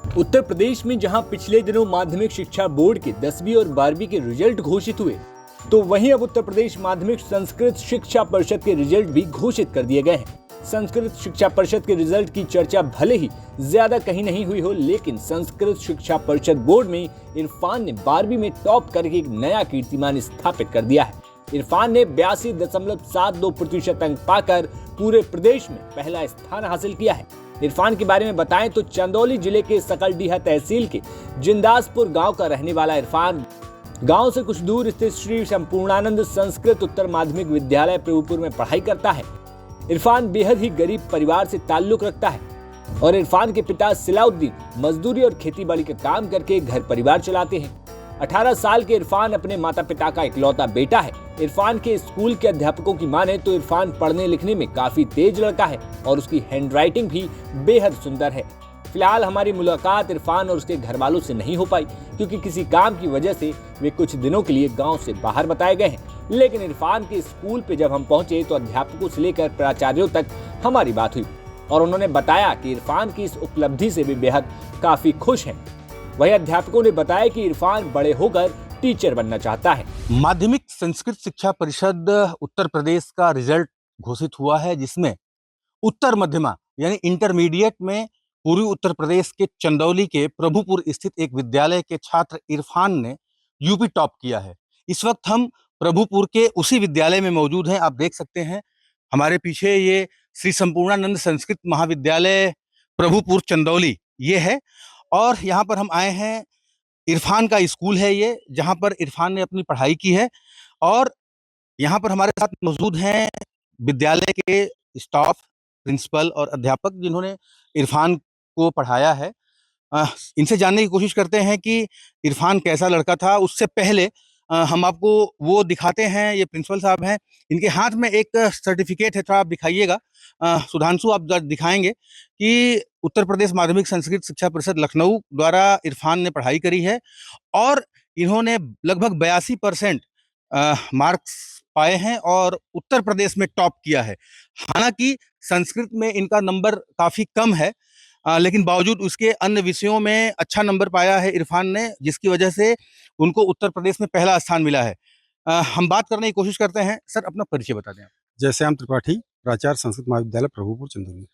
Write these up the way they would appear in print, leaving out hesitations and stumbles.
उत्तर प्रदेश में जहां पिछले दिनों माध्यमिक शिक्षा बोर्ड के 10वीं और 12वीं के रिजल्ट घोषित हुए, तो वहीं अब उत्तर प्रदेश माध्यमिक संस्कृत शिक्षा परिषद के रिजल्ट भी घोषित कर दिए गए हैं। संस्कृत शिक्षा परिषद के रिजल्ट की चर्चा भले ही ज्यादा कहीं नहीं हुई हो, लेकिन संस्कृत शिक्षा परिषद बोर्ड में इरफान ने 12वीं में टॉप करके एक नया कीर्तिमान स्थापित कर दिया है। इरफान ने 82.72% अंक पाकर पूरे प्रदेश में पहला स्थान हासिल किया है। इरफान के बारे में बताएं तो चंदौली जिले के सकलडीहा तहसील के जिंदासपुर गांव का रहने वाला इरफान गांव से कुछ दूर स्थित श्री संपूर्णानंद संस्कृत उत्तर माध्यमिक विद्यालय प्रभुपुर में पढ़ाई करता है। इरफान बेहद ही गरीब परिवार से ताल्लुक रखता है और इरफान के पिता सिलाउद्दीन मजदूरी और खेतीबाड़ी का काम करके घर परिवार चलाते हैं। 18 साल के इरफान अपने माता पिता का इकलौता बेटा है। इरफान के स्कूल के अध्यापकों की माने तो इरफान पढ़ने लिखने में काफी तेज लड़का है और उसकी हैंडराइटिंग भी बेहद सुंदर है। फिलहाल हमारी मुलाकात इरफान और उसके घर वालों से नहीं हो पाई, क्योंकि किसी काम की वजह से वे कुछ दिनों के लिए गांव से बाहर बताए गए हैं। लेकिन इरफान के स्कूल पे जब हम पहुंचे तो अध्यापकों से लेकर प्राचार्यों तक हमारी बात हुई और उन्होंने बताया कि इरफान की इस उपलब्धि से वे बेहद काफी खुश हैं। वही अध्यापकों ने बताया कि इरफान बड़े होकर टीचर बनना चाहता है। माध्यमिक संस्कृत शिक्षा परिषद उत्तर प्रदेश का रिजल्ट घोषित हुआ है, जिसमें उत्तर मध्यमा यानी इंटरमीडिएट में पूर्वी उत्तर प्रदेश के चंदौली के प्रभुपुर स्थित एक विद्यालय के छात्र इरफान ने यूपी टॉप किया है। इस वक्त हम प्रभुपुर के उसी विद्यालय में मौजूद हैं। आप देख सकते हैं हमारे पीछे ये श्री संपूर्णानंद संस्कृत महाविद्यालय प्रभुपुर चंदौली ये है, और यहाँ पर हम आए हैं। इरफान का स्कूल है ये, जहाँ पर इरफान ने अपनी पढ़ाई की है, और यहाँ पर हमारे साथ मौजूद हैं विद्यालय के स्टाफ, प्रिंसिपल और अध्यापक जिन्होंने इरफान को पढ़ाया है। इनसे जानने की कोशिश करते हैं कि इरफान कैसा लड़का था। उससे पहले हम आपको वो दिखाते हैं। ये प्रिंसिपल साहब हैं, इनके हाथ में एक सर्टिफिकेट है, थोड़ा आप दिखाइएगा। सुधांशु, आप दिखाएंगे कि उत्तर प्रदेश माध्यमिक संस्कृत शिक्षा परिषद लखनऊ द्वारा इरफान ने पढ़ाई करी है और इन्होंने लगभग 82% मार्क्स पाए हैं और उत्तर प्रदेश में टॉप किया है। हालांकि संस्कृत में इनका नंबर काफी कम है, लेकिन बावजूद उसके अन्य विषयों में अच्छा नंबर पाया है इरफान ने, जिसकी वजह से उनको उत्तर प्रदेश में पहला स्थान मिला है। हम बात करने की कोशिश करते हैं। सर, अपना परिचय बता दें आप। जयश्याम त्रिपाठी, प्राचार्य संस्कृत महाविद्यालय प्रभुपुर चंदौली।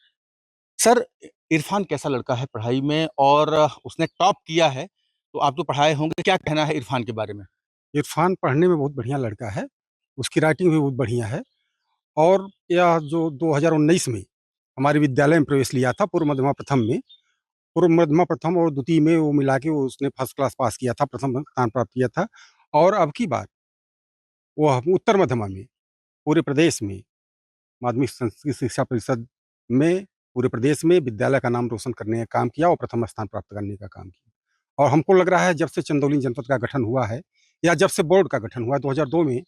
सर, इरफान कैसा लड़का है पढ़ाई में और उसने टॉप किया है, तो आप तो पढ़ाए होंगे, क्या कहना है इरफान के बारे में? इरफान पढ़ने में बहुत बढ़िया लड़का है, उसकी राइटिंग भी बहुत बढ़िया है। और यह जो 2019 में हमारे विद्यालय में प्रवेश लिया था, पूर्व मध्यमा प्रथम में, पूर्व मध्यमा प्रथम और द्वितीय में वो मिला के उसने फर्स्ट क्लास पास किया था, प्रथम स्थान प्राप्त किया था। और अब की बार वह उत्तर मध्यमा में पूरे प्रदेश में माध्यमिक संस्कृत शिक्षा परिषद में पूरे प्रदेश में विद्यालय का नाम रोशन करने का काम किया और प्रथम स्थान प्राप्त करने का काम किया। और हमको लग रहा है जब से चंदौली जनपद का गठन हुआ है, या जब से बोर्ड का गठन हुआ 2002 में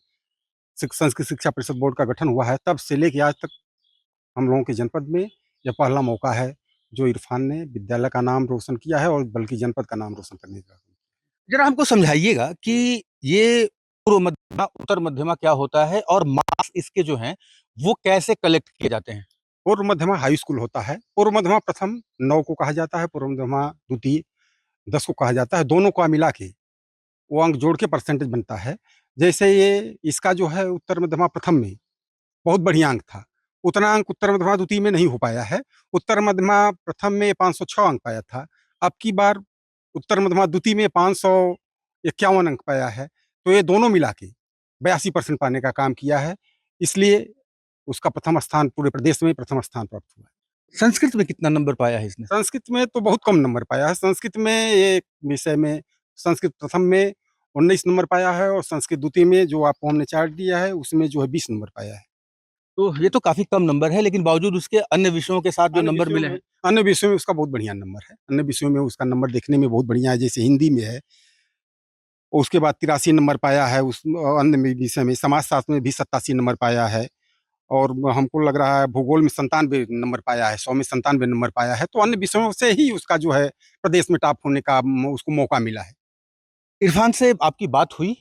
संस्कृत शिक्षा परिषद बोर्ड का गठन हुआ है, तब से लेके आज तक हम लोगों के जनपद में यह पहला मौका है जो इरफान ने विद्यालय का नाम रोशन किया है और बल्कि जनपद का नाम रोशन करने का। जरा हमको समझाइएगा कि ये पूर्व मध्यमा उत्तर मध्यमा क्या होता है और मार्क्स इसके जो हैं वो कैसे कलेक्ट किए जाते हैं? पूर्व मध्यमा हाई स्कूल होता है। पूर्व मध्यमा प्रथम 9 को कहा जाता है, पूर्व मध्यमा द्वितीय 10 को कहा जाता है। दोनों का मिला के वो अंक जोड़ के परसेंटेज बनता है। जैसे ये इसका जो है उत्तर मध्यमा प्रथम में बहुत बढ़िया अंक था, उतना अंक उत्तर मध्यमा द्वितीय में नहीं हो पाया है। उत्तर मध्यमा प्रथम में 506 अंक पाया था, अब की बार उत्तर मध्यमा द्वितीय में 551 अंक पाया है। तो ये दोनों मिला के 82% पाने का काम किया है, इसलिए उसका प्रथम स्थान पूरे प्रदेश में प्रथम स्थान प्राप्त हुआ है। संस्कृत में कितना नंबर पाया है इसने? संस्कृत में तो बहुत कम नंबर पाया है। संस्कृत में ये विषय में संस्कृत प्रथम में 19 नंबर पाया है और संस्कृत द्वितीय में जो आपको हमने चार्ट दिया है उसमें जो है 20 नंबर पाया है। तो ये तो काफी कम नंबर है, लेकिन बावजूद उसके अन्य विषयों के साथ जो नंबर मिले हैं, अन्य विषयों में उसका बहुत बढ़िया नंबर है। अन्य विषयों में उसका नंबर देखने में बहुत बढ़िया है। जैसे हिंदी में है, उसके बाद 83 नंबर पाया है। उस अन्य विषय में समाजशास्त्र में भी 87 नंबर पाया है। और हमको लग रहा है भूगोल में 97 नंबर पाया है, 100 में 97 नंबर पाया है। तो अन्य विषयों से ही उसका जो है प्रदेश में टॉप होने का उसको मौका मिला है। इरफान से आपकी बात हुई?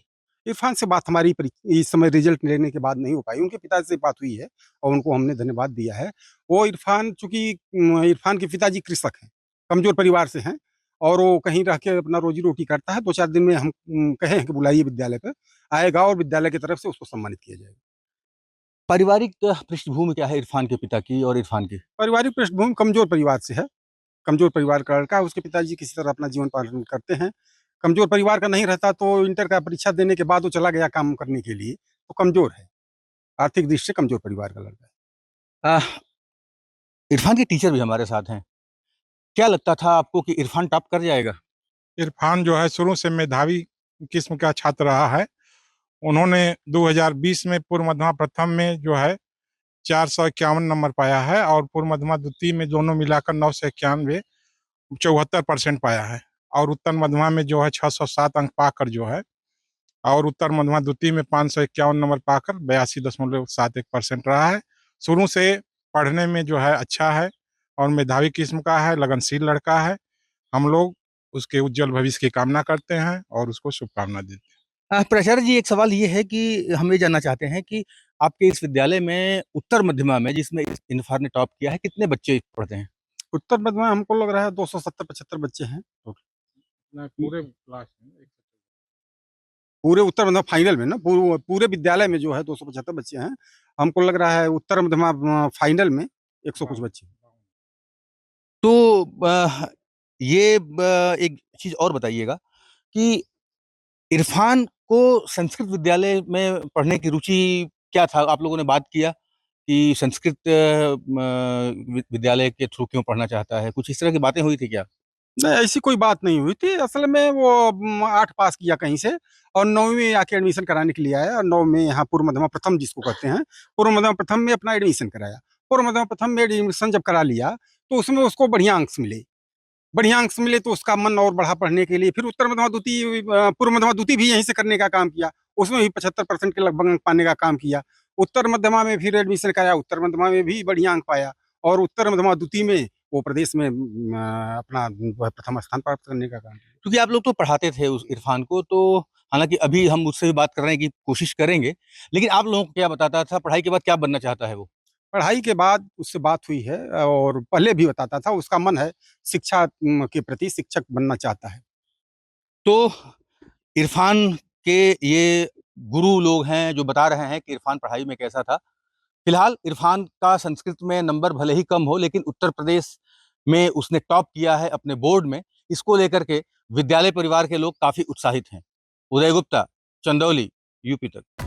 इरफान से बात हमारी इस समय रिजल्ट लेने के बाद नहीं हो पाई। उनके पिताजी से बात हुई है और उनको हमने धन्यवाद दिया है। वो इरफान, चूंकि इरफान के पिताजी कृषक हैं, कमजोर परिवार से हैं, और वो कहीं रह के अपना रोजी रोटी करता है। 2-4 दिन में हम कहे हैं कि बुलाइए विद्यालय पे, आएगा और विद्यालय की तरफ से उसको सम्मानित किया जाएगा। पारिवारिक पृष्ठभूमि क्या है इरफान के पिता की और इरफान की? पारिवारिक पृष्ठभूमि कमज़ोर परिवार से है, कमज़ोर परिवार का लड़का है, उसके पिताजी किसी तरह अपना जीवन पालन करते हैं। कमज़ोर परिवार का नहीं रहता तो इंटर का परीक्षा देने के बाद वो चला गया काम करने के लिए, तो कमज़ोर है, आर्थिक दृष्टि से कमज़ोर परिवार का लड़का है। अ, इरफान के टीचर भी हमारे साथ हैं। क्या लगता था आपको कि इरफान टॉप कर जाएगा? इरफान जो है शुरू से मेधावी किस्म का छात्र रहा है। उन्होंने 2020 में पूर्व मध्यमा प्रथम में जो है 451 नंबर पाया है और पूर्व मध्यमा द्वितीय में दोनों मिलाकर 991 74% पाया है और उत्तर मध्यमा में जो है 607 अंक पाकर जो है और उत्तर मध्यमा द्वितीय में 551 नंबर पाकर 82.71% रहा है। शुरू से पढ़ने में जो है अच्छा है और मेधावी किस्म का है, लगनशील लड़का है। हम लोग उसके उज्जवल भविष्य की कामना करते हैं और उसको शुभकामना देते हैं। प्राचार्य जी, एक सवाल ये है कि हम ये जानना चाहते हैं कि आपके इस विद्यालय में उत्तर मध्यमा में जिसमें इरफान ने टॉप किया है, कितने बच्चे पढ़ते हैं? उत्तर मध्य में हमको लग रहा है 270-75 बच्चे हैं टोटल। पूरे क्लास में पूरे उत्तर मध्यमा फाइनल में ना पूरे विद्यालय में जो है 275 बच्चे हैं। हमको लग रहा है उत्तर मध्यमा फाइनल में 100 कुछ बच्चे। तो ये एक चीज़ और बताइएगा कि इरफान को संस्कृत विद्यालय में पढ़ने की रुचि क्या था? आप लोगों ने बात किया कि संस्कृत विद्यालय के थ्रू क्यों पढ़ना चाहता है? कुछ इस तरह की बातें हुई थी क्या? नहीं, ऐसी कोई बात नहीं हुई थी। असल में वो 8 पास किया कहीं से और 9वीं में आके एडमिशन कराने के लिए आया और 9 में यहाँ पूर्व मध्यमा प्रथम जिसको कहते हैं, पूर्व मध्यमा प्रथम में अपना एडमिशन कराया। पूर्व मध्यमा प्रथम में एडमिशन जब करा लिया, तो उसमें उसको बढ़िया अंक मिले। बढ़िया अंक मिले तो उसका मन और बढ़ा पढ़ने के लिए। फिर उत्तर मध्यमा द्वितीय पूर्व मध्यमा द्वितीय भी यहीं से करने का काम किया। उसमें भी 75% के लगभग अंक पाने का काम किया। उत्तर मध्यमा में फिर एडमिशन कराया, उत्तर मध्यमा में भी बढ़िया अंक पाया और उत्तर मध्यमा द्वितीय में वो प्रदेश में अपना जो है प्रथम स्थान प्राप्त करने का काम किया। क्योंकि आप लोग तो पढ़ाते थे उस इरफान को, तो हालाँकि अभी हम उससे भी बात करने की कोशिश करेंगे, लेकिन आप लोगों को क्या बताता था? पढ़ाई के बाद क्या बनना चाहता है वो? पढ़ाई के बाद उससे बात हुई है और पहले भी बताता था उसका मन है शिक्षा के प्रति शिक्षक बनना चाहता है। तो इरफान के ये गुरु लोग हैं जो बता रहे हैं कि इरफान पढ़ाई में कैसा था। फिलहाल इरफान का संस्कृत में नंबर भले ही कम हो, लेकिन उत्तर प्रदेश में उसने टॉप किया है अपने बोर्ड में। इसको लेकर के विद्यालय परिवार के लोग काफ़ी उत्साहित हैं। उदय गुप्ता, चंदौली, यूपी तक।